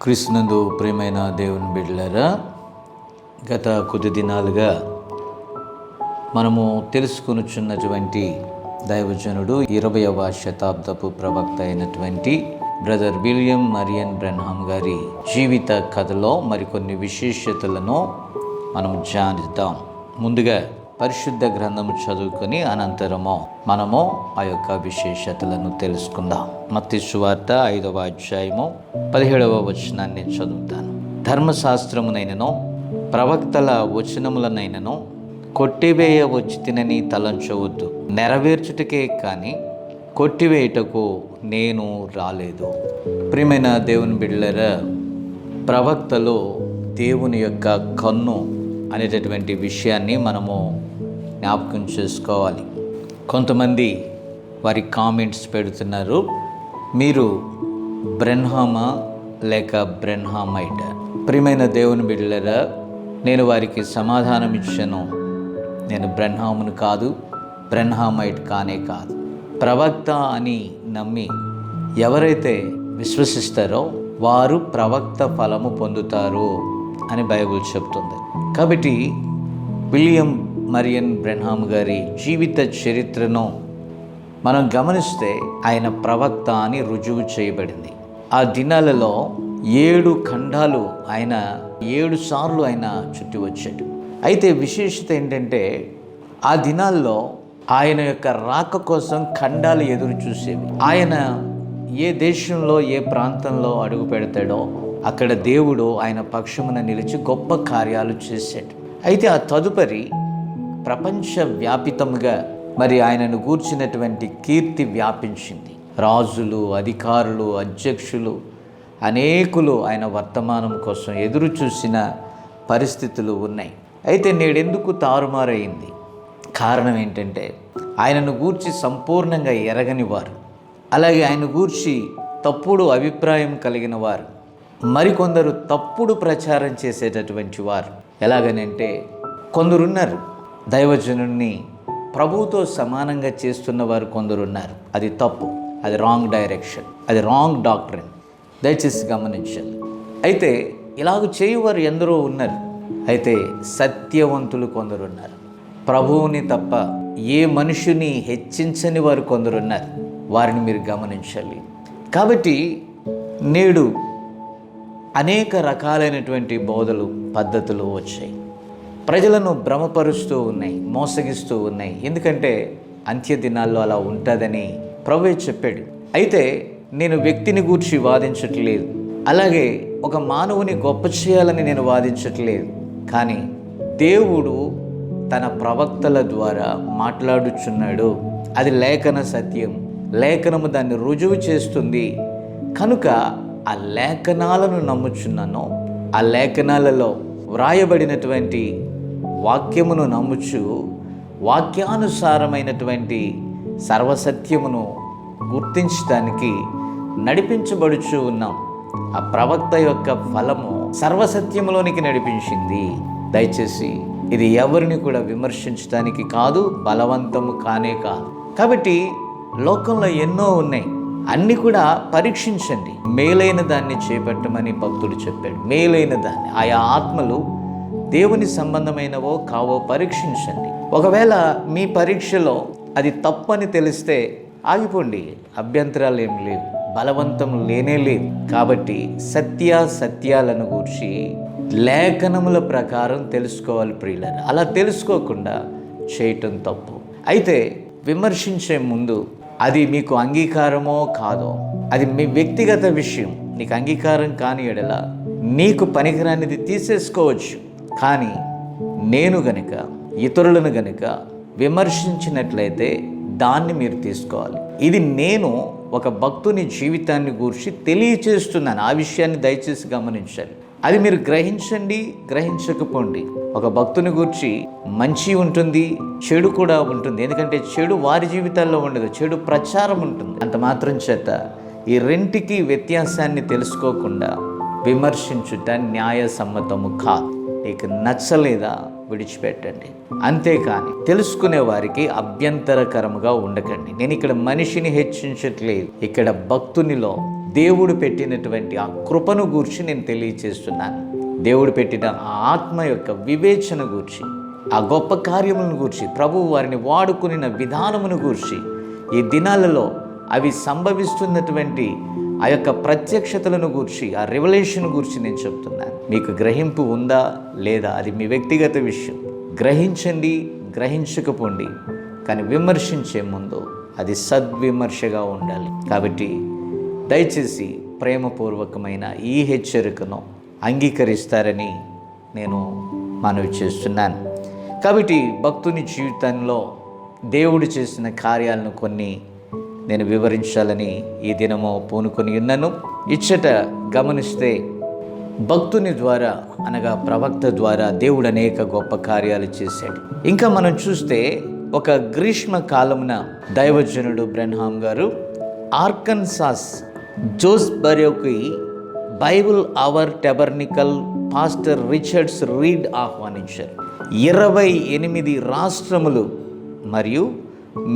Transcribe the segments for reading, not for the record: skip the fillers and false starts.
క్రీస్తునందు ప్రియమైన దేవుని బిడ్డలారా, గత కొద్ది దినాలుగా మనము తెలుసుకొనుచున్నటువంటి దైవజనుడు 20వ శతాబ్దపు ప్రవక్త అయినటువంటి బ్రదర్ విలియం మరియన్ బ్రెన్హామ్ గారి జీవిత కథలో మరికొన్ని విశేషతలను మనము ధ్యానిద్దాం. ముందుగా పరిశుద్ధ గ్రంథము చదువుకొని అనంతరము మనము ఆ యొక్క విశేషతలను తెలుసుకుందాం. మత్తయి సువార్త 5వ అధ్యాయము 17వ వచనాన్ని చదువుతాను. ధర్మశాస్త్రమునైనను ప్రవక్తల వచనములనైనను కొట్టివేయవచ్చి తినని తలంచవద్దు, నెరవేర్చుటకే కానీ కొట్టివేయుటకు నేను రాలేదు. ప్రియమైన దేవుని బిడ్డలారా, ప్రవక్తలు దేవుని యొక్క కన్ను అనేటటువంటి విషయాన్ని మనము జ్ఞాపకం చేసుకోవాలి. కొంతమంది వారి కామెంట్స్ పెడుతున్నారు, మీరు బ్రెన్హామా లేక బ్రెన్హామైట్? ప్రియమైన దేవుని బిడ్డలారా, నేను వారికి సమాధానం ఇచ్చాను. నేను బ్రెన్హామును కాదు, బ్రెన్హామైట్ కానే కాదు. ప్రవక్త అని నమ్మి ఎవరైతే విశ్వసిస్తారో వారు ప్రవక్త ఫలము పొందుతారు అని బైబిల్ చెప్తుంది. కాబట్టి విలియం మరియన్ బ్రెన్హామ్ గారి జీవిత చరిత్రను మనం గమనిస్తే ఆయన ప్రవక్త అని రుజువు చేయబడింది. ఆ దినాలలో 7 ఖండాలు ఆయన 7 సార్లు ఆయన చుట్టి వచ్చాడు. అయితే విశేషత ఏంటంటే, ఆ దినాల్లో ఆయన యొక్క రాక కోసం ఖండాలు ఎదురు చూసేవి. ఆయన ఏ దేశంలో ఏ ప్రాంతంలో అడుగు పెడతాడో అక్కడ దేవుడు ఆయన పక్షమున నిలిచి గొప్ప కార్యాలు చేశాడు. అయితే ఆ తదుపరి ప్రపంచవ్యాపితముగా మరి ఆయనను గూర్చినటువంటి కీర్తి వ్యాపించింది. రాజులు, అధికారులు, అధ్యక్షులు అనేకులు ఆయన వర్తమానం కోసం ఎదురు చూసిన పరిస్థితులు ఉన్నాయి. అయితే నేడెందుకు తారుమారైంది? కారణం ఏంటంటే, ఆయనను గూర్చి సంపూర్ణంగా ఎరగని వారు, అలాగే ఆయన గూర్చి తప్పుడు అభిప్రాయం కలిగిన వారు, మరికొందరు తప్పుడు ప్రచారం చేసేటటువంటి వారు. ఎలాగనంటే, కొందరున్నారు దైవజనుడిని ప్రభువుతో సమానంగా చేస్తున్న వారు, కొందరున్నారు అది తప్పు, అది రాంగ్ డైరెక్షన్, అది రాంగ్ డాక్ట్రిన్. దయచేసి గమనించాలి. అయితే ఇలాగ చేయువారు ఎందరో ఉన్నారు. అయితే సత్యవంతులు కొందరున్నారు. ప్రభువుని తప్ప ఏ మనుషుని హెచ్చించని వారు కొందరున్నారు. వారిని మీరు గమనించాలి. కాబట్టి నేడు అనేక రకాలైనటువంటి బోధలు, పద్ధతులు వచ్చాయి. ప్రజలను భ్రమపరుస్తూ ఉన్నాయి, మోసగిస్తూ ఉన్నాయి. ఎందుకంటే అంత్య దినాల్లో అలా ఉంటుందని ప్రభువే చెప్పాడు. అయితే నేను వ్యక్తిని గూర్చి వాదించట్లేదు, అలాగే ఒక మానవుని గొప్ప చేయాలని నేను వాదించట్లేదు. కానీ దేవుడు తన ప్రవక్తల ద్వారా మాట్లాడుచున్నాడు. అది లేఖన సత్యం. లేఖనము దాన్ని రుజువు చేస్తుంది. కనుక ఆ లేఖనాలను నమ్ముచున్నాను. ఆ లేఖనాలలో వ్రాయబడినటువంటి వాక్యమును నమ్ముచు వాక్యానుసారమైనటువంటి సర్వసత్యమును గుర్తించడానికి నడిపించబడుచు ఉన్నాం. ఆ ప్రవక్త యొక్క ఫలము సర్వసత్యములోనికి నడిపించింది. దయచేసి ఇది ఎవరిని కూడా విమర్శించడానికి కాదు, బలవంతము కానే కాదు. కాబట్టి లోకంలో ఎన్నో ఉన్నాయి, అన్నీ కూడా పరీక్షించండి. మేలైన దాన్ని చేపట్టమని భక్తుడు చెప్పాడు. మేలైన దాన్ని, ఆయా ఆత్మలు దేవుని సంబంధమైనవో కావో పరీక్షించండి. ఒకవేళ మీ పరీక్షలో అది తప్పని తెలిస్తే ఆగిపోండి, అభ్యంతరాలు ఏం లేవు, బలవంతం లేనే లేదు. కాబట్టి సత్యాలను గూర్చి లేఖనముల ప్రకారం తెలుసుకోవాలి ప్రియులారా. అలా తెలుసుకోకుండా చేయటం తప్పు. అయితే విమర్శించే ముందు అది మీకు అంగీకారమో కాదో, అది మీ వ్యక్తిగత విషయం. నీకు అంగీకారం కాని ఎడల నీకు పనికిరానిది తీసేసుకోవచ్చు. కానీ నేను గనుక ఇతరులను గనుక విమర్శించినట్లయితే దాన్ని మీరు తీసుకోవాలి. ఇది నేను ఒక భక్తుని జీవితాన్ని గూర్చి తెలియచేస్తున్నాను. ఆ విషయాన్ని దయచేసి గమనించాలి. అది మీరు గ్రహించండి, గ్రహించకపోండి. ఒక భక్తుని గూర్చి మంచి ఉంటుంది, చెడు కూడా ఉంటుంది. ఎందుకంటే చెడు వారి జీవితాల్లో ఉండదు, చెడు ప్రచారం ఉంటుంది. అంత మాత్రం చేత ఈ రెంటికి వ్యత్యాసాన్ని తెలుసుకోకుండా విమర్శించుట న్యాయసమ్మతము కాదు. నీకు నచ్చలేదా విడిచిపెట్టండి. అంతేకాని తెలుసుకునే వారికి అభ్యంతరకరముగా ఉండకండి. నేను ఇక్కడ మనిషిని హెచ్చించట్లేదు, ఇక్కడ భక్తునిలో దేవుడు పెట్టినటువంటి ఆ కృపను గూర్చి నేను తెలియచేస్తున్నాను. దేవుడు పెట్టిన ఆ ఆత్మ యొక్క వివేచన గూర్చి, ఆ గొప్ప కార్యములను గూర్చి, ప్రభువు వారిని వాడుకున్న విధానమును గూర్చి, ఈ దినాలలో అవి సంభవిస్తున్నటువంటి ఆ యొక్క ప్రత్యక్షతలను గూర్చి, ఆ రెవల్యూషన్ గూర్చి నేను చెప్తున్నాను. మీకు గ్రహింపు ఉందా లేదా అది మీ వ్యక్తిగత విషయం. గ్రహించండి, గ్రహించకపోండి, కానీ విమర్శించే ముందు అది సద్విమర్శగా ఉండాలి. కాబట్టి దయచేసి ప్రేమపూర్వకమైన ఈ హెచ్చరికను అంగీకరిస్తారని నేను మనవి చేస్తున్నాను. కాబట్టి భక్తుని జీవితంలో దేవుడు చేసిన కార్యాలను కొన్ని నేను వివరించాలని ఈ దినము పూనుకొని ఉన్నాను. ఇచ్చట గమనిస్తే భక్తుని ద్వారా అనగా ప్రవక్త ద్వారా దేవుడు అనేక గొప్ప కార్యాలు చేశాడు. ఇంకా మనం చూస్తే ఒక గ్రీష్మ కాలమున దైవజనుడు బ్రెన్హామ్ గారు ఆర్కన్సాస్ జోస్బరోకి Bible Hour Tabernacle pastor Richards Reed ఆహ్వానించారు. 28 రాష్ట్రములు మరియు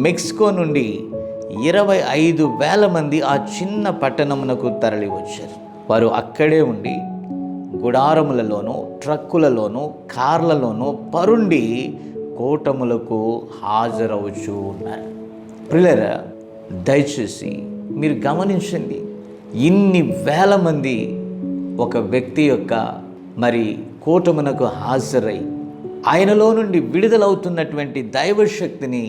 మెక్సికో నుండి 25,000 మంది ఆ చిన్న పట్టణమునకు తరలి వచ్చారు. వారు అక్కడే ఉండి గుడారములలోనూ, ట్రక్కులలోనూ, కార్లలోనూ పరుండి కూటములకు హాజరవుచూ ఉన్నారు. ప్రియులారా, దయచేసి మీరు గమనించండి, ఇన్ని వేల మంది ఒక వ్యక్తి యొక్క కూటమునకు హాజరై ఆయనలో నుండి విడుదలవుతున్నటువంటి దైవశక్తిని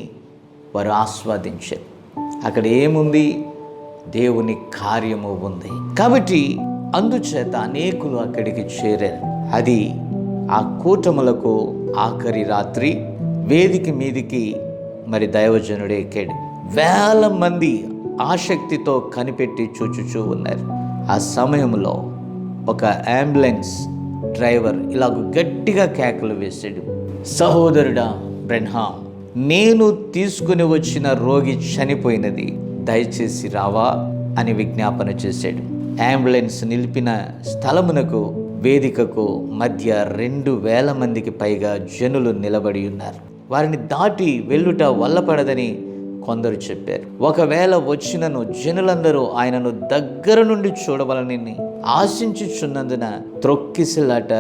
వారు ఆస్వాదించారు. అక్కడ ఏముంది? దేవుని కార్యము ఉంది. కాబట్టి అందుచేత అనేకులు అక్కడికి చేరారు. అది ఆ కూటములకు ఆఖరి రాత్రి. వేదిక మీదికి దైవజనుడు ఎక్కాడు. వేల మంది ఆసక్తితో కనిపెట్టి చూచుచూ ఉన్నారు. ఆ సమయంలో ఒక అంబులెన్స్ డ్రైవర్ ఇలాగ గట్టిగా కేకలు వేశాడు, సహోదరుడా బ్రెన్హామ్, నేను తీసుకుని వచ్చిన రోగి చనిపోయినది, దయచేసి రావా అని విజ్ఞాపన చేశాడు. అంబులెన్స్ నిలిపిన స్థలమునకు వేదికకు మధ్య 2,000 మందికి పైగా జనులు నిలబడి ఉన్నారు. వారిని దాటి వెళ్ళుట వల్లపడదని కొందరు చెప్పారు. ఒకవేళ వచ్చినను జనులందరూ ఆయనను దగ్గర నుండి చూడవలనని ఆశించుచున్నందున త్రొక్కిసలాట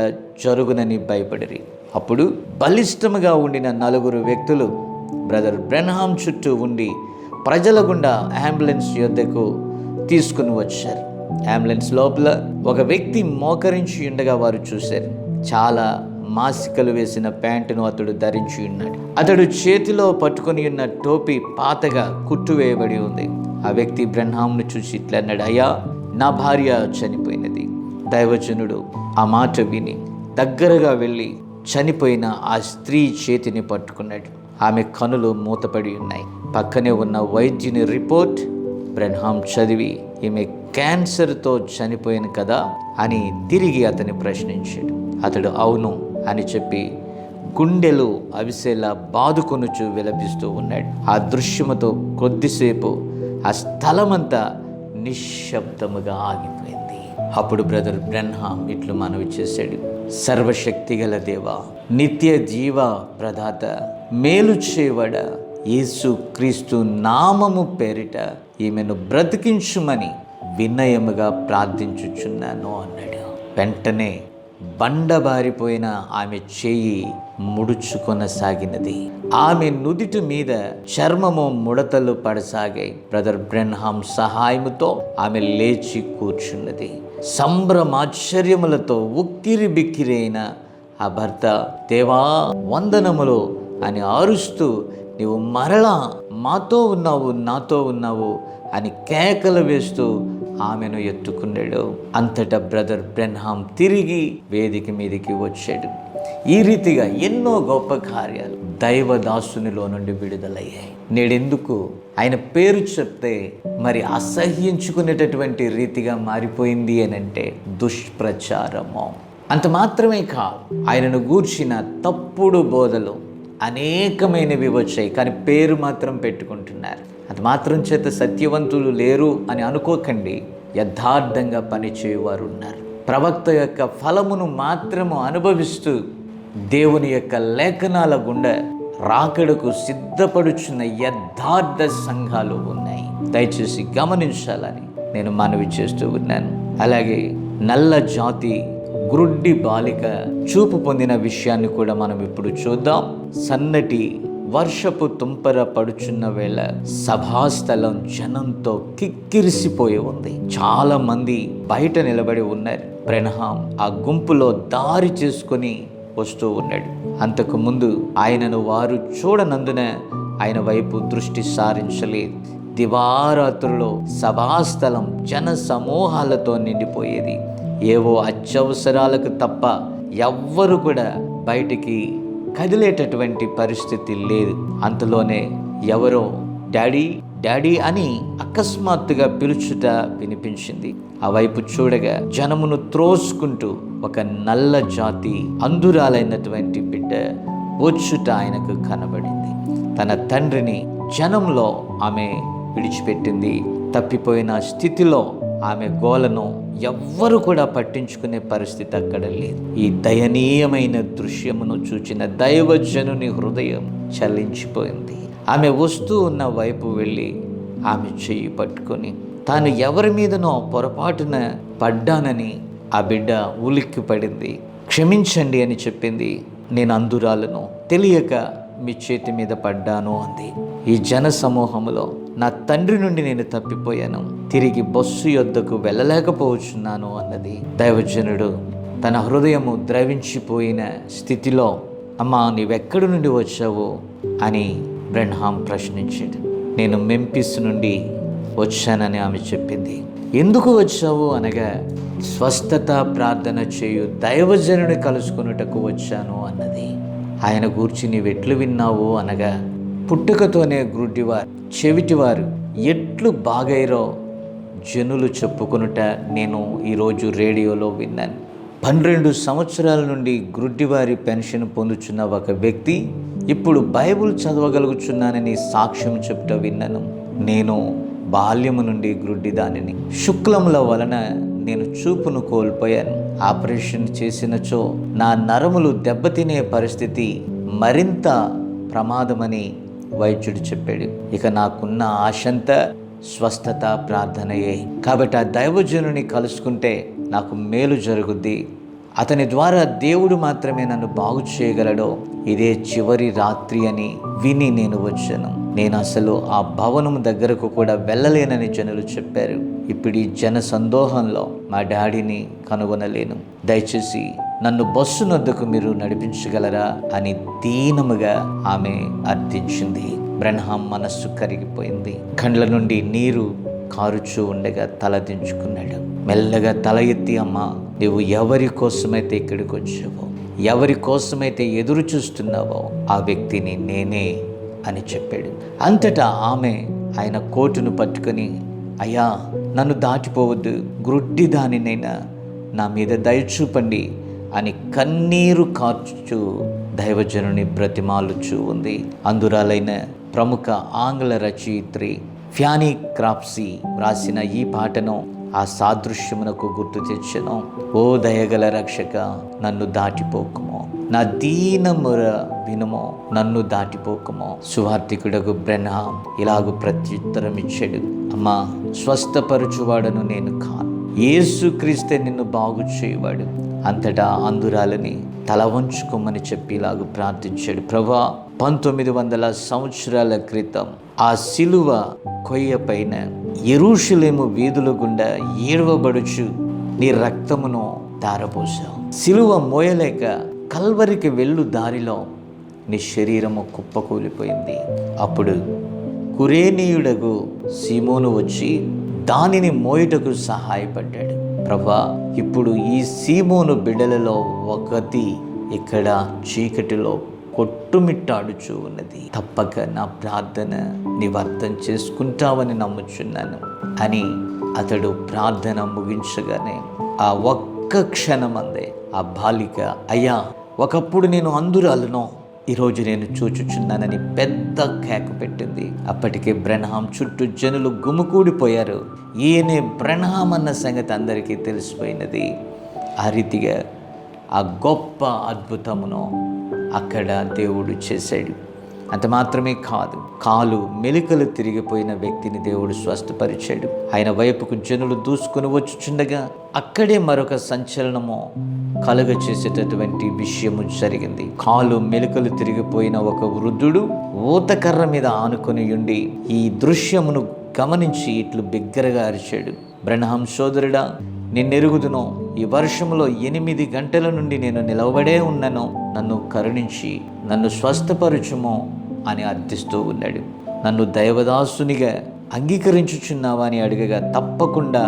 జరుగునని భయపడిరి. అప్పుడు బలిష్టముగా ఉండిన 4 వ్యక్తులు బ్రదర్ బ్రెన్హామ్ చుట్టూ ఉండి ప్రజల గుండా అంబులెన్స్ యొద్దకు తీసుకుని వచ్చారు. అంబులెన్స్ లోపల ఒక వ్యక్తి మోకరించి ఉండగా వారు చూశారు. చాలా మాసికలు వేసిన ప్యాంటును అతడు ధరించి ఉన్నాడు. అతడు చేతిలో పట్టుకొని ఉన్న టోపీ పాతగా కుట్టువేయబడి ఉంది. ఆ వ్యక్తి బ్రెన్హామ్ను చూసి ఇట్లా అన్నాడు, అయ్యా, నా భార్య చనిపోయినది. దైవజనుడు ఆ మాట విని దగ్గరగా వెళ్ళి చనిపోయిన ఆ స్త్రీ చేతిని పట్టుకున్నాడు. ఆమె కనులు మూతపడి ఉన్నాయి. పక్కనే ఉన్న వైద్యుని రిపోర్ట్ బ్రెన్హామ్ చదివి, ఈమె క్యాన్సర్తో చనిపోయింది కదా అని తిరిగి అతన్ని ప్రశ్నించాడు. అతడు అవును అని చెప్పి గుండెలు అవిసేలా బాదుకొనుచు విలపిస్తూ ఉన్నాడు. ఆ దృశ్యముతో కొద్దిసేపు ఆ స్థలమంతా నిశ్శబ్దముగా ఆగిపోయింది. అప్పుడు బ్రదర్ బ్రెన్హామ్ ఇట్లు మనవి చేశాడు, సర్వశక్తి గల దేవా, నిత్య జీవ ప్రదాత, మేలు చేయవడ యేసు క్రీస్తు నామము పేరిట ఈమెను బ్రతికించుమని వినయముగా ప్రార్థించుచున్నాను అన్నాడు. వెంటనే బండబారిపోయిన ఆమె చేయి ముడుచుకొనసాగినది. ఆమె నుదిటి మీద చర్మము ముడతలు పడసాగాయి. బ్రదర్ బ్రెన్హామ్ సహాయముతో ఆమె లేచి కూర్చున్నది. సంభ్రమాశ్చర్యములతో ఉక్కిరి బిక్కిరి అయిన ఆ భర్త, దేవా వందనములు అని అరుస్తూ, నీవు మరలా మాతో ఉన్నావు, నాతో ఉన్నావు అని కేకలు వేస్తూ ఆమెను ఎత్తుకున్నాడు. అంతటా బ్రదర్ బ్రెన్హామ్ తిరిగి వేదిక మీదకి వచ్చాడు. ఈ రీతిగా ఎన్నో గొప్ప కార్యాలు దైవదాసునిలో నుండి విడుదలయ్యాయి. నేడెందుకు ఆయన పేరు చెప్తే అసహ్యించుకునేటటువంటి రీతిగా మారిపోయింది అనంటే దుష్ప్రచారము. అంత మాత్రమే కాదు, ఆయనను గూర్చిన తప్పుడు బోధలు అనేకమైనవి వచ్చాయి, కానీ పేరు మాత్రం పెట్టుకుంటున్నారు. అది మాత్రం చేత సత్యవంతులు లేరు అని అనుకోకండి. యథార్థంగా పనిచేయువారు ఉన్నారు. ప్రవక్త యొక్క ఫలమును మాత్రము అనుభవిస్తూ దేవుని యొక్క లేఖనాల గుండా రాకడకు సిద్ధపడుచున్న యథార్థ సంఘాలు ఉన్నాయి. దయచేసి గమనించాలని నేను మనవి చేస్తూ ఉన్నాను. అలాగే నల్ల జాతి గ్రుడ్డి బాలిక చూపు పొందిన విషయాన్ని కూడా మనం ఇప్పుడు చూద్దాం. సన్నటి వర్షపు తుంపర పడుచున్న వేళ సభాస్థలం జనంతో కిక్కిరిసిపోయి ఉంది. చాలా మంది బయట నిలబడి ఉన్నారు. బ్రెన్హాం ఆ గుంపులో దారి చేసుకొని వస్తూ ఉన్నాడు. అంతకు ముందు ఆయనను వారు చూడనందున ఆయన వైపు దృష్టి సారించలేదు. దివారాత్రులో సభాస్థలం జన సమూహాలతో నిండిపోయేది. ఏవో అత్యవసరాలకు తప్ప ఎవ్వరు కూడా బయటికి కదిలేటటువంటి పరిస్థితి లేదు. అంతలోనే ఎవరో డాడీ డాడీ అని అకస్మాత్తుగా పిలుచుట వినిపించింది. ఆ వైపు చూడగా జనమును త్రోసుకుంటూ ఒక నల్ల జాతి అంధురాలైనటువంటి బిడ్డ వచ్చుట ఆయనకు కనబడింది. తన తండ్రిని జనంలో ఆమె విడిచిపెట్టింది. తప్పిపోయిన స్థితిలో ఆమె గోలను ఎవ్వరు కూడా పట్టించుకునే పరిస్థితి అక్కడ లేదు. ఈ దయనీయమైన దృశ్యమును చూచిన దైవజనుని హృదయం చలించిపోయింది. ఆమె వస్తూ ఉన్న వైపు వెళ్ళి ఆమె చెయ్యి పట్టుకొని తాను ఎవరి మీదనో పొరపాటున పడ్డానని ఆ బిడ్డ ఉలిక్కి పడింది. క్షమించండి అని చెప్పింది. నేను అంధురాలను, తెలియక మీ చేతి మీద పడ్డాను అంది. ఈ జన సమూహంలో నా తండ్రి నుండి నేను తప్పిపోయాను, తిరిగి బస్సు యొద్దకు వెళ్ళలేకపోతున్నాను అన్నది. దైవజనుడు తన హృదయము ద్రవించిపోయిన స్థితిలో అమ్మా నీవెక్కడి నుండి వచ్చావు అని బ్రెన్హాం ప్రశ్నించాడు. నేను మెంఫిస్ నుండి వచ్చానని ఆమె చెప్పింది. ఎందుకు వచ్చావు అనగా స్వస్థత ప్రార్థన చేయు దైవజనుని కలుసుకొనుటకు వచ్చాను అన్నది. ఆయన గూర్చి నీవెట్లు విన్నావు అనగా పుట్టుకతోనే గ్రుడ్డివారు, చెవిటివారు ఎట్లు బాగైరో జనులు చెప్పుకొనుట నేను ఈరోజు రేడియోలో విన్నాను. 12 సంవత్సరాల నుండి గ్రుడ్డివారి పెన్షన్ పొందుచున్న ఒక వ్యక్తి ఇప్పుడు బైబుల్ చదవగలుగుచున్నానని సాక్ష్యం చెప్తా విన్నాను. నేను బాల్యము నుండి గ్రుడ్డి దానిని, శుక్లముల వలన నేను చూపును కోల్పోయాను. ఆపరేషన్ చేసినచో నా నరములు దెబ్బతినే పరిస్థితి మరింత ప్రమాదమని వైద్యుడు చెప్పాడు. ఇక నాకున్న ఆశంతా స్వస్థత ప్రార్థనయే. కాబట్టి ఆ దైవజనుని కలుసుకుంటే నాకు మేలు జరుగుద్ది, అతని ద్వారా దేవుడు మాత్రమే నన్ను బాగు చేయగలడో, ఇదే చివరి రాత్రి అని విని నేను వచ్చాను. నేను అసలు ఆ భవనం దగ్గరకు కూడా వెళ్ళలేనని జనులు చెప్పారు. ఇప్పుడు ఈ జన సందోహంలో మా డాడీని కనుగొనలేను, దయచేసి నన్ను బస్సు నొద్దకు మీరు నడిపించగలరా అని దీనముగా ఆమె అర్థించింది. బ్రెన్హాం మనస్సు కరిగిపోయింది. కండ్ల నుండి నీరు కారుచూ ఉండగా తల దించుకున్నాడు. మెల్లగా తల ఎత్తి, అమ్మా నువ్వు ఎవరి కోసమైతే ఇక్కడికి వచ్చావో, ఎవరి కోసమైతే ఎదురు చూస్తున్నావో ఆ వ్యక్తిని నేనే అని చెప్పాడు. అంతటా ఆమె ఆయన కోటును పట్టుకొని, అయ్యా నన్ను దాటిపోవద్దు, గ్రుడ్డి దానినైనా నా మీద దయచూపండి అని కన్నీరు కార్చుచూ దైవజనుని బ్రతిమాలుచూ ఉంది. అందురాలైన ప్రముఖ ఆంగ్ల రచయిత్రి ఫ్యానీ క్రాప్సీ రాసిన ఈ పాటను ఆ సాదృశ్యమునకు గుర్తు తెచ్చెను. ఓ దయగల రక్షక నన్ను దాటిపోకుమో, నా దీనముర వినుమో, నన్ను దాటిపోకుమో. సువార్తికుడకు బ్రెన్హాం ఇలాగూ ప్రత్యుత్తరం ఇచ్చాడు, అమ్మా స్వస్థపరచువాడను నేను కాను, యేసుక్రీస్తే నిన్ను బాగు చేయువాడు. అంతటా అందురాలని తల వంచుకోమని చెప్పి ఇలాగూ ప్రార్థించాడు. ప్రభా 1900 సంవత్సరాల క్రితం ఆ సిలువ కొయ్య పైన యెరూషలేము వీధుల గుండా ఏడవబడుచు నీ రక్తమును ధారపోసావు. సిలువ మోయలేక కల్వరికి వెళ్ళు దారిలో నీ శరీరము కుప్పకూలిపోయింది. అప్పుడు కురేనీయుడగు సీమోను వచ్చి దానిని మోయుటకు సహాయపడ్డాడు. ప్రభా ఇప్పుడు ఈ సీమోను బిడ్డలలో ఒకటి ఇక్కడ చీకటిలో కొట్టుమిట్టాడుచూ ఉన్నది. తప్పక నా ప్రార్థన నీవు అర్థం చేసుకుంటావని నమ్ముచున్నాను అని అతడు ప్రార్థన ముగించగానే ఆ ఒక్క క్షణమందే ఆ బాలిక, అయ్యా ఒకప్పుడు నేను అందురాలను, ఈరోజు నేను చూచుచున్నానని పెద్ద కేక పెట్టింది. అప్పటికే బ్రెన్హాం చుట్టూ జనులు గుమికూడిపోయారు. ఈయనే బ్రెన్హాం అన్న సంగతి అందరికీ తెలిసిపోయినది. ఆ రీతిగా ఆ గొప్ప అద్భుతమును అక్కడ దేవుడు చేశాడు. అంత మాత్రమే కాదు, కాలు మెలికలు తిరిగిపోయిన వ్యక్తిని దేవుడు స్వస్థపరిచాడు. ఆయన వైపుకు జనులు దూసుకుని వచ్చుచుండగా అక్కడే మరొక సంచలనము కలుగ చేసేటటువంటి విషయము జరిగింది. కాలు మెలికలు తిరిగిపోయిన ఒక వృద్ధుడు ఊతకర్ర మీద ఆనుకొని ఉండి ఈ దృశ్యమును గమనించి ఇట్లు బిగ్గరగా అరిచాడు, బ్రహ్నాం సోదరుడా, నిన్నెరుగుదును. ఈ వర్షంలో 8 గంటల నుండి నేను నిలవబడే ఉన్నాను. నన్ను కరుణించి నన్ను స్వస్థపరచుము అని అర్థిస్తూ ఉన్నాడు. నన్ను దైవదాసునిగా అంగీకరించుచున్నావా అని అడగగా తప్పకుండా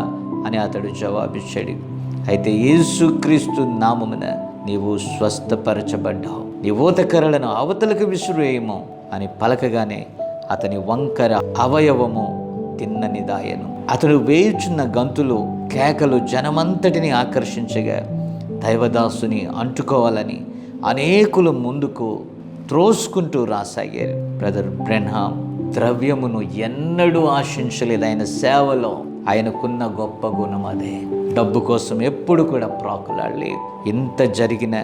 అని అతడు జవాబిచ్చాడు. అయితే యేసుక్రీస్తు నామమున నీవు స్వస్థపరచబడ్డావు, నీ ఊతకర్రలను అవతలకు విసిరేయము అని పలకగానే అతని వంకర అవయవము తిన్ననిదాయను. అతడు వేయుచున్న గంతులు కేకలు జనమంతటిని ఆకర్షించగా దైవదాసుని అంటుకోవాలని అనేకులు ముందుకు త్రోసుకుంటూ రాసాగారు. బ్రదర్ బ్రెన్హామ్ ద్రవ్యమును ఎన్నడూ ఆశించలేదు. ఆయన సేవలో ఆయనకున్న గొప్ప గుణం అదే. డబ్బు కోసం ఎప్పుడు కూడా ప్రాకులాడలేదు. ఇంత జరిగిన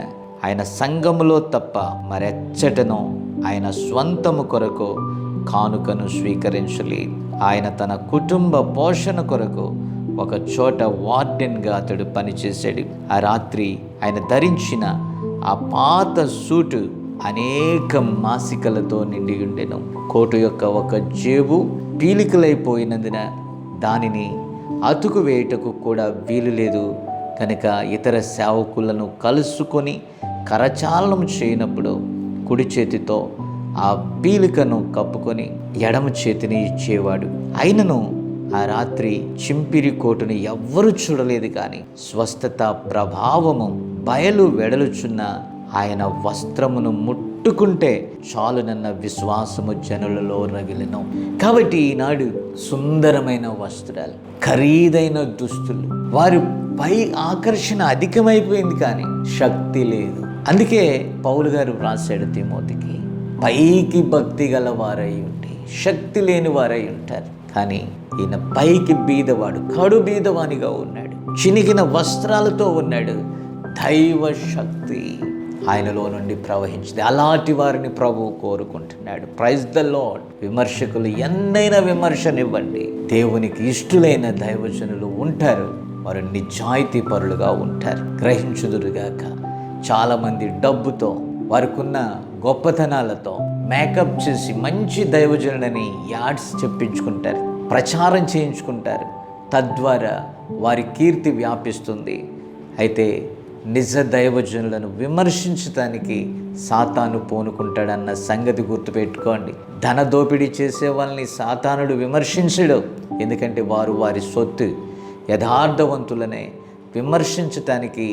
ఆయన సంఘములో తప్ప మరెచ్చటనో ఆయన స్వంతము కొరకు కానుకను స్వీకరించలేదు. ఆయన తన కుటుంబ పోషణ కొరకు ఒక చోట వార్డెన్గా అతడు పనిచేశాడు. ఆ రాత్రి ఆయన ధరించిన ఆ పాత సూటు అనేక మాసికలతో నిండి ఉండెను. కోటు యొక్క ఒక జేబు పీలికలైపోయినందున దానిని అతుకు వేయుటకు కూడా వీలు లేదు కనుక ఇతర సేవకులను కలుసుకొని కరచాలనం చేయనప్పుడు కుడి చేతితో ఆ పీలికను కప్పుకొని ఎడమ చేతిని ఇచ్చేవాడు. అయినను ఆ రాత్రి చింపిరి కోటును ఎవ్వరూ చూడలేదు, కానీ స్వస్థత ప్రభావము బయలు వెడలుచున్న ఆయన వస్త్రమును ముట్టుకుంటే చాలునన్న విశ్వాసము జనులలో రగిలెను. కాబట్టి ఈనాడు సుందరమైన వస్త్రాలు, ఖరీదైన దుస్తులు, వారి పై ఆకర్షణ అధికమైపోయింది కానీ శక్తి లేదు. అందుకే పౌలు గారు రాశాడు తిమోతికి, పైకి భక్తి గల వారై ఉంటే శక్తి లేని వారై ఉంటారు, కానీ ఈయన పైకి బీదవాడు, కడు బీదవానిగా ఉన్నాడు, చినిగిన వస్త్రాలతో ఉన్నాడు. దైవ శక్తి ఆయనలో నుండి ప్రవహించింది. అలాంటి వారిని ప్రభువు కోరుకుంటున్నాడు. Praise the Lord. విమర్శకులు ఎన్నైనా విమర్శనివ్వండి, దేవునికి ఇష్టలైన దైవజనులు ఉంటారు. వారు నిజాయితీ పరులుగా ఉంటారు. గ్రహించుదురుగాక. చాలామంది డబ్బుతో, వారికున్న గొప్పతనాలతో మేకప్ చేసి మంచి దైవజనులని యాడ్స్ చెప్పించుకుంటారు, ప్రచారం చేయించుకుంటారు. తద్వారా వారి కీర్తి వ్యాపిస్తుంది. అయితే నిజ దైవజనులను విమర్శించటానికి సాతాను పూనుకుంటాడన్న సంగతి గుర్తుపెట్టుకోండి. ధన దోపిడీ చేసే వాళ్ళని సాతానుడు విమర్శించడు, ఎందుకంటే వారు వారి సొత్తు. యథార్థవంతులనే విమర్శించటానికి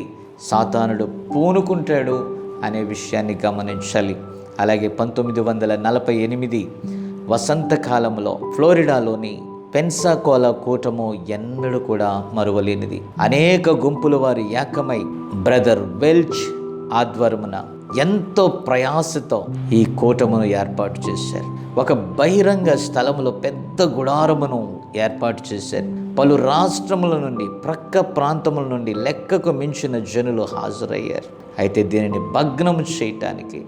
సాతానుడు పూనుకుంటాడు అనే విషయాన్ని గమనించాలి. అలాగే 1948 వసంతకాలంలో ఫ్లోరిడాలోని పెన్సాకోలా కూటము ఎన్నడూ కూడా మరువలేనిది. అనేక గుంపుల వారు ఏకమై బ్రదర్ వెల్చ్ ఆధ్వర్యమున ఎంతో ప్రయాసతో ఈ కూటమును ఏర్పాటు చేశారు. ఒక బహిరంగ స్థలములో పెద్ద గుడారమును ఏర్పాటు చేశారు. పలు రాష్ట్రముల నుండి, ప్రక్క ప్రాంతముల నుండి లెక్కకు మించిన జనులు హాజరయ్యారు. అయితే దీనిని భగ్నం చేయటానికి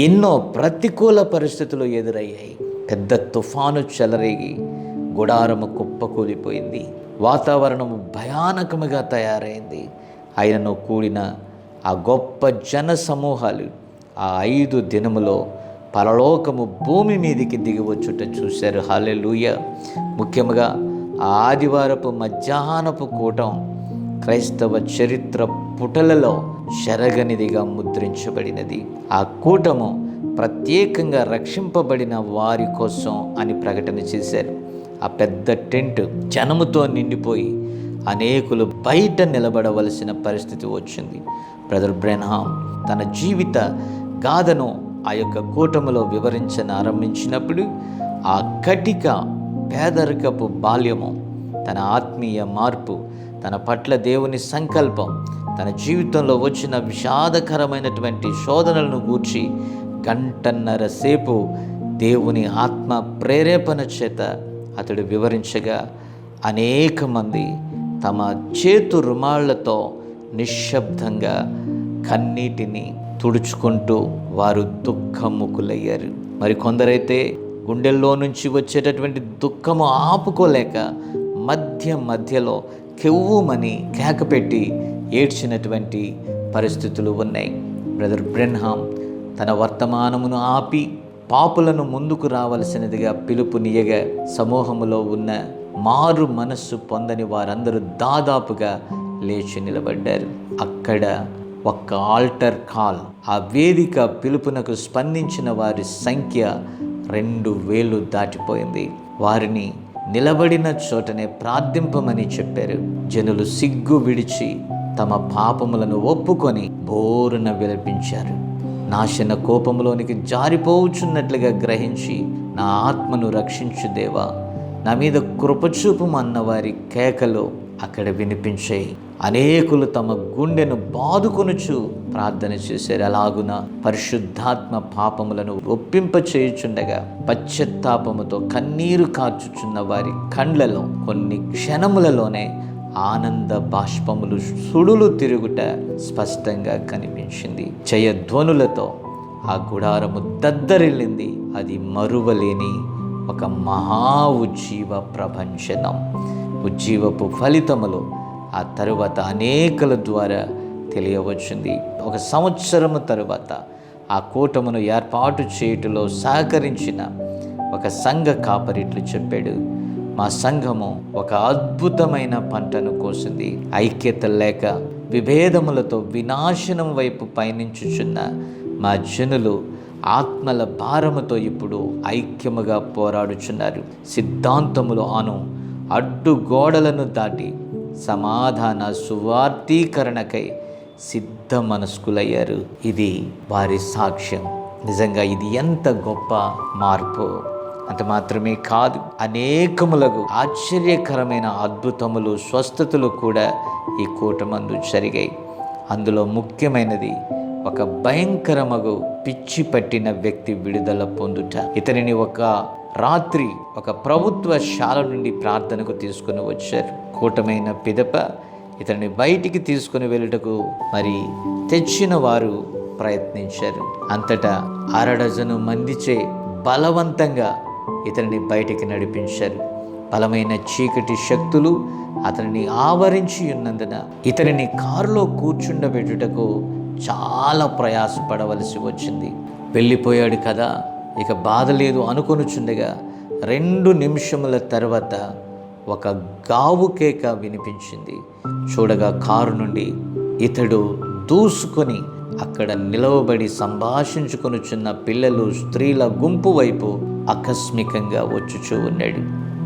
ఎన్నో ప్రతికూల పరిస్థితులు ఎదురయ్యాయి. పెద్ద తుఫాను చెలరేగి గుడారము కుప్పకూలిపోయింది. వాతావరణము భయానకముగా తయారైంది. ఆయనను కూడిన ఆ గొప్ప జన సమూహాలు ఆ 5 దినములో పరలోకము భూమి మీదికి దిగివచ్చుట చూశారు. హల్లెలూయా. ముఖ్యంగా ఆ ఆదివారపు మధ్యాహ్నపు కూటం క్రైస్తవ చరిత్ర పుటలలో చెరగనిదిగా ముద్రించబడినది. ఆ కూటము ప్రత్యేకంగా రక్షింపబడిన వారి కోసం అని ప్రకటన చేశారు. ఆ పెద్ద టెంట్ జనముతో నిండిపోయి అనేకులు బయట నిలబడవలసిన పరిస్థితి వచ్చింది. బ్రదర్ బ్రెన్హామ్ తన జీవిత గాథను ఆ యొక్క కూటములో ఆరంభించినప్పుడు ఆ కటిక పేదరికపు బాల్యము, తన ఆత్మీయ మార్పు, తన పట్ల దేవుని సంకల్పం, తన జీవితంలో వచ్చిన విషాదకరమైనటువంటి శోధనలను గూర్చి 1.5 గంటల సేపు దేవుని ఆత్మ ప్రేరేపణ చేత అతడు వివరించగా అనేక మంది తమ చేతు రుమాళ్లతో నిశ్శబ్దంగా కన్నీటిని తుడుచుకుంటూ వారు దుఃఖముఖులయ్యారు. మరి కొందరైతే గుండెల్లో నుంచి వచ్చేటటువంటి దుఃఖము ఆపుకోలేక మధ్యలో కెవ్వుమని కేకపెట్టి ఏడ్చినటువంటి పరిస్థితులు ఉన్నాయి. బ్రదర్ బ్రెన్హామ్ తన వర్తమానమును ఆపి పాపులను ముందుకు రావలసినదిగా పిలుపునియగా సమూహములో ఉన్న మారు మనస్సు పొందని వారందరూ దాదాపుగా లేచి నిలబడ్డారు. అక్కడ ఒక్క ఆల్టర్ కాల్, ఆ వేదిక పిలుపునకు స్పందించిన వారి సంఖ్య 2000 దాటిపోయింది. వారిని నిలబడిన చోటనే ప్రార్థింపమని చెప్పారు. జనులు సిగ్గు విడిచి తమ పాపములను ఒప్పుకొని బోరున విలపించారు. నాశన కోపములోనికి జారిపోవచ్చున్నట్లుగా గ్రహించి, నా ఆత్మను రక్షించు దేవా, నా మీద కృపచూపుమన్న వారి కేకలు అక్కడ వినిపించాయి. అనేకులు తమ గుండెను బాదుకొనుచు ప్రార్థన చేశారు. అలాగున పరిశుద్ధాత్మ పాపములను ఒప్పింప చేయుచుండగా పశ్చాత్తాపముతో కన్నీరు కార్చుచున్న వారి కండ్లలో కొన్ని క్షణములలోనే ఆనంద బాష్పములు సుడులు తిరుగుట స్పష్టంగా కనిపించింది. జయధ్వనులతో ఆ గుడారము దద్దరిల్లింది. అది మరువలేని ఒక మహా ఉజ్జీవ ప్రభంజనం. ఉజ్జీవపు ఫలితములు ఆ తరువాత అనేకుల ద్వారా తెలియవచ్చింది. 1 సంవత్సరము తరువాత ఆ కూటమును ఏర్పాటు చేయుటలో సహకరించిన ఒక సంఘ కాపరిట్లు చెప్పాడు, మా సంఘము ఒక అద్భుతమైన పంటను కోసింది. ఐక్యత లేక విభేదములతో వినాశనం వైపు పయనించుచున్న మా జనులు ఆత్మల భారముతో ఇప్పుడు ఐక్యముగా పోరాడుచున్నారు. సిద్ధాంతములు అను అడ్డుగోడలను దాటి సమాధాన సువార్తీకరణకై సిద్ధ మనస్కులయ్యారు. ఇది వారి సాక్ష్యం. నిజంగా ఇది ఎంత గొప్ప మార్పు! అంత మాత్రమే కాదు, అనేకములకు ఆశ్చర్యకరమైన అద్భుతములు, స్వస్థతలు కూడా ఈ కూటమందు జరిగాయి. అందులో ముఖ్యమైనది ఒక భయంకరమగు పిచ్చి పట్టిన వ్యక్తి విడుదల పొందుట. ఇతనిని ఒక రాత్రి ఒక ప్రభుత్వ శాల నుండి ప్రార్థనకు తీసుకుని వచ్చారు. కూటమైన పిదప ఇతనిని బయటికి తీసుకుని వెళ్ళుటకు మరి తెచ్చిన వారు ప్రయత్నించారు. అంతటా 6 డజను మందిచే బలవంతంగా ఇతనిని బయటికి నడిపించారు. బలమైన చీకటి శక్తులు అతనిని ఆవరించి ఉన్నందున ఇతనిని కారులో కూర్చుండబెట్టుటకు చాలా ప్రయాసపడవలసి వచ్చింది. వెళ్ళిపోయాడు కదా, ఇక బాధ లేదు అనుకొనుచుండగా 2 నిమిషముల తర్వాత ఒక గావు కేక వినిపించింది. చూడగా కారు నుండి ఇతడు దూసుకొని అక్కడ నిలవబడి సంభాషించుకొనుచున్న పిల్లలు, స్త్రీల గుంపు వైపు ఆకస్మికంగా వచ్చుచూ ఉన్నాడు.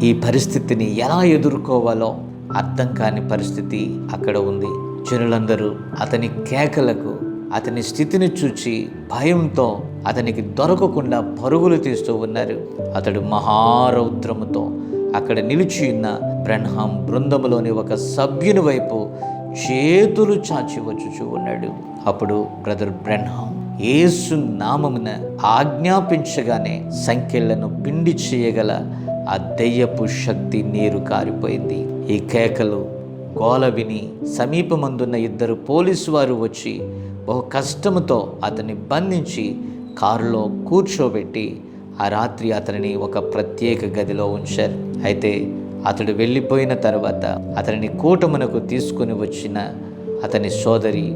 ఈ పరిస్థితిని ఎలా ఎదుర్కోవాలో అర్థం కాని పరిస్థితి అక్కడ ఉంది. జనులందరూ అతని కేకలకు, అతని స్థితిని చూచి భయంతో అతనికి దొరకకుండా పరుగులు తీస్తూ ఉన్నారు. అతడు మహారౌద్రముతో అక్కడ నిలిచి ఉన్న బ్రెన్హామ్ బృందములోని ఒక సభ్యుని వైపు చేతులు చాచి వచ్చుచూ ఉన్నాడు. అప్పుడు బ్రదర్ బ్రెన్హామ్ యేసు నామమున ఆజ్ఞాపించగానే సంకెళ్లను పిండి చేయగల ఆ దెయ్యపు శక్తి నీరు కారిపోయింది. ఈ కేకలు, గోల విని సమీపమందున్న 2 పోలీసు వారు వచ్చి బహు కష్టముతో అతన్ని బంధించి కారులో కూర్చోబెట్టి ఆ రాత్రి అతనిని ఒక ప్రత్యేక గదిలో ఉంచారు. అయితే అతడు వెళ్ళిపోయిన తర్వాత అతనిని కూటమునకు తీసుకుని వచ్చిన అతని సోదరి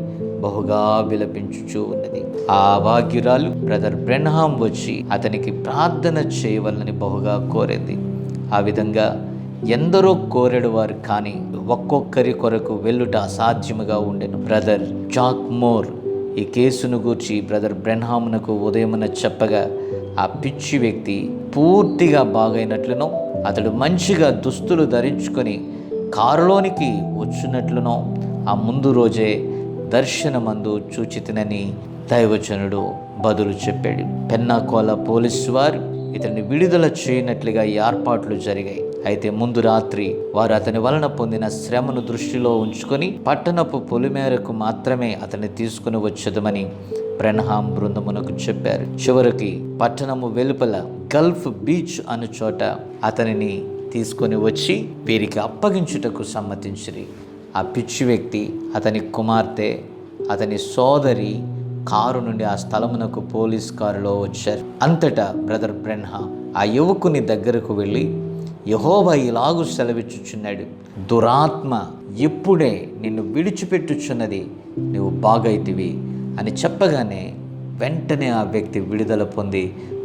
బహుగా విలపించుచూ ఉన్నది. ఆ అభాగ్యురాలు బ్రదర్ బ్రెన్హామ్ వచ్చి అతనికి ప్రార్థన చేయవలనని బహుగా కోరింది. ఆ విధంగా ఎందరో కోరెడు వారు, కానీ ఒక్కొక్కరి కొరకు వెళ్ళుట అసాధ్యముగా ఉండెను. బ్రదర్ జాక్ మోర్ ఈ కేసును గూర్చి బ్రదర్ బ్రెన్హామ్నకు ఉదయమున చెప్పగా ఆ పిచ్చి వ్యక్తి పూర్తిగా బాగైనట్లునో, అతడు మంచిగా దుస్తులు ధరించుకొని కారులోనికి వచ్చినట్లునో ఆ ముందు రోజే దర్శనమందు చూచితినని దైవజనుడు బదులు చెప్పాడు. పెన్నాకోల పోలీసు వారు ఇతన్ని విడుదల చేయనట్లుగా ఏర్పాట్లు జరిగాయి. అయితే ముందు రాత్రి వారు అతని వలన పొందిన శ్రమను దృష్టిలో ఉంచుకొని పట్టణపు పొలిమేరకు మాత్రమే అతన్ని తీసుకుని వచ్చేదమని బ్రెన్హామ్ బృందమునకు చెప్పారు. చివరికి పట్టణము వెలుపల గల్ఫ్ బీచ్ అను చోట అతనిని తీసుకొని వచ్చి వీరికి అప్పగించుటకు సమ్మతించిరి. ఆ పిచ్చి వ్యక్తి, అతని కుమార్తె, అతని సోదరి కారు నుండి ఆ స్థలమునకు పోలీస్ కారులో వచ్చారు. అంతటా బ్రదర్ బ్రెన్హామ్ ఆ యువకుని దగ్గరకు వెళ్ళి, యెహోవా ఇలాగు సెలవిచ్చుచున్నాడు, దురాత్మ ఇప్పుడే నిన్ను విడిచిపెట్టుచున్నది, నువ్వు బాగైతివి అని చెప్పగానే వెంటనే ఆ వ్యక్తి విడుదల పొంది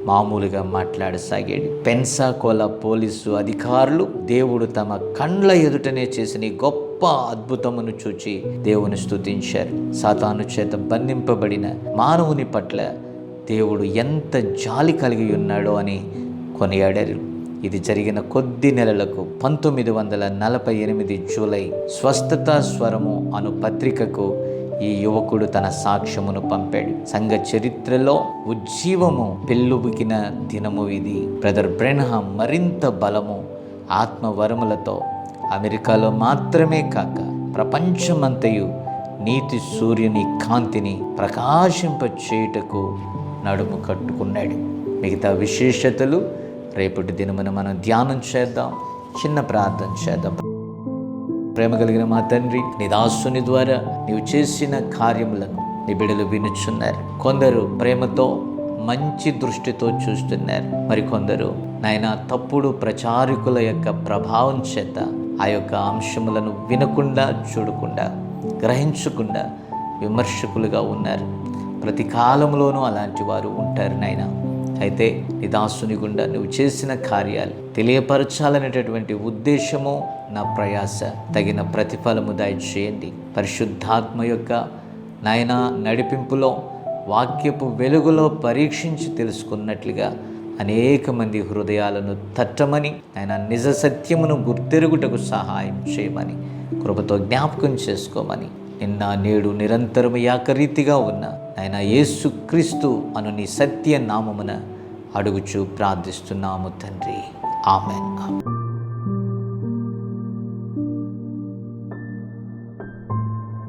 మామూలుగా మాట్లాడసాగాడు. పెన్సాకోలా పోలీసు అధికారులు దేవుడు తమ కండ్ల ఎదుటనే చేసిన గొప్ప అద్భుతమును చూచి దేవుని స్తుతించారు. సాతాను చేత బంధింపబడిన మానవుని పట్ల దేవుడు ఎంత జాలి కలిగి ఉన్నాడో అని కొనియాడారు. ఇది జరిగిన కొద్ది నెలలకు 1948 జూలై స్వస్థతా స్వరము అను పత్రికకు ఈ యువకుడు తన సాక్ష్యమును పంపాడు. సంఘ చరిత్రలో ఉజ్జీవము పెళ్ళుబుకిన దినము ఇది. బ్రదర్ బ్రెన్హామ్ మరింత బలము, ఆత్మవరములతో అమెరికాలో మాత్రమే కాక ప్రపంచమంతయు నీతి సూర్యుని కాంతిని ప్రకాశింపచేయుటకు నడుము కట్టుకున్నాడు. మిగతా విశేషతలు రేపటి దినమున మనం ధ్యానం చేద్దాం. చిన్న ప్రార్థన చేద్దాం. ప్రేమ కలిగిన మా తండ్రి, నీ దాసుని ద్వారా నీవు చేసిన కార్యములను నీ బిడ్డలు వినుచున్నారు. కొందరు ప్రేమతో మంచి దృష్టితో చూస్తున్నారు, మరికొందరు నాయన తప్పుడు ప్రచారకుల యొక్క ప్రభావం చేత ఆ యొక్క అంశములను వినకుండా, చూడకుండా, గ్రహించకుండా విమర్శకులుగా ఉన్నారు. ప్రతి కాలంలోనూ అలాంటి వారు ఉంటారు నాయన. అయితే నీ దాసుని గుండా నువ్వు చేసిన కార్యాలు తెలియపరచాలనేటటువంటి ఉద్దేశము, నా ప్రయాస, తగిన ప్రతిఫలము దయచేయండి. పరిశుద్ధాత్మ యొక్క నాయన నడిపింపులో, వాక్యపు వెలుగులో పరీక్షించి తెలుసుకున్నట్లుగా అనేక మంది హృదయాలను తట్టమని, ఆయన నిజ సత్యమును గుర్తెరుగుటకు సహాయం చేయమని, కృపతో జ్ఞాపకం చేసుకోమని, నిన్న నేడు నిరంతరము ఏకరీతిగా ఉన్న ఆయన యేసుక్రీస్తు అను నీ సత్య నామమున అడుగుచూ ప్రార్థిస్తున్నాము తండ్రి. ఆమేన్.